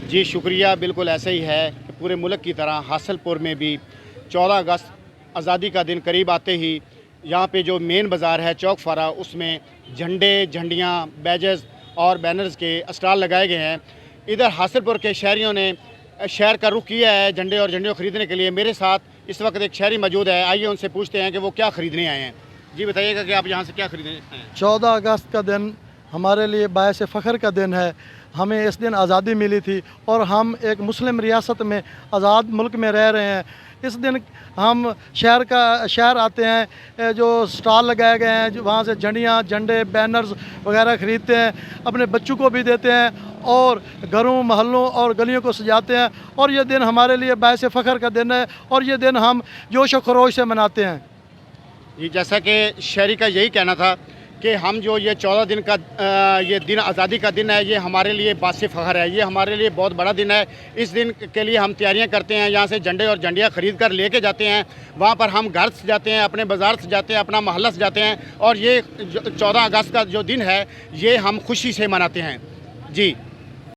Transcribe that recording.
जी शुक्रिया, बिल्कुल ऐसे ही है कि पूरे मुल्क की तरह हासलपुर में भी 14 अगस्त आज़ादी का दिन करीब आते ही यहाँ पे जो मेन बाज़ार है चौक फारा, उसमें झंडे, झंडियाँ, बैजेस और बैनर्स के स्टॉल लगाए गए हैं। इधर हासलपुर के शहरियों ने शहर का रुख किया है झंडे और झंडियों ख़रीदने के लिए। मेरे साथ इस वक्त एक शहरी मौजूद है, आइए उनसे पूछते हैं कि वो क्या ख़रीदने आए हैं। जी बताइएगा कि आप यहाँ से क्या ख़रीदने आए हैं? 14 अगस्त का दिन हमारे लिए बायस फ़ख्र का दिन है। हमें इस दिन आज़ादी मिली थी और हम एक मुस्लिम रियासत में आज़ाद मुल्क में रह रहे हैं। इस दिन हम शहर आते हैं, जो स्टॉल लगाए गए हैं, जो वहाँ से झंडियाँ, झंडे, बैनर्स वगैरह ख़रीदते हैं, अपने बच्चों को भी देते हैं और घरों, मोहल्लों और गलियों को सजाते हैं। और ये दिन हमारे लिए बायस फ़ख्र का दिन है और ये दिन हम जोश व खरोश से मनाते हैं। जी, जैसा कि शहरी का यही कहना था कि हम जो ये 14 दिन का ये दिन आज़ादी का दिन है, ये हमारे लिए बासे फ़ख्र है, ये हमारे लिए बहुत बड़ा दिन है। इस दिन के लिए हम तैयारियां करते हैं, यहाँ से झंडे और झंडियाँ ख़रीद कर लेके जाते हैं, वहाँ पर हम घर सजाते हैं, अपने बाज़ार सजाते हैं, अपना मोहल्ला सजाते हैं और ये 14 अगस्त का जो दिन है ये हम खुशी से मनाते हैं। जी।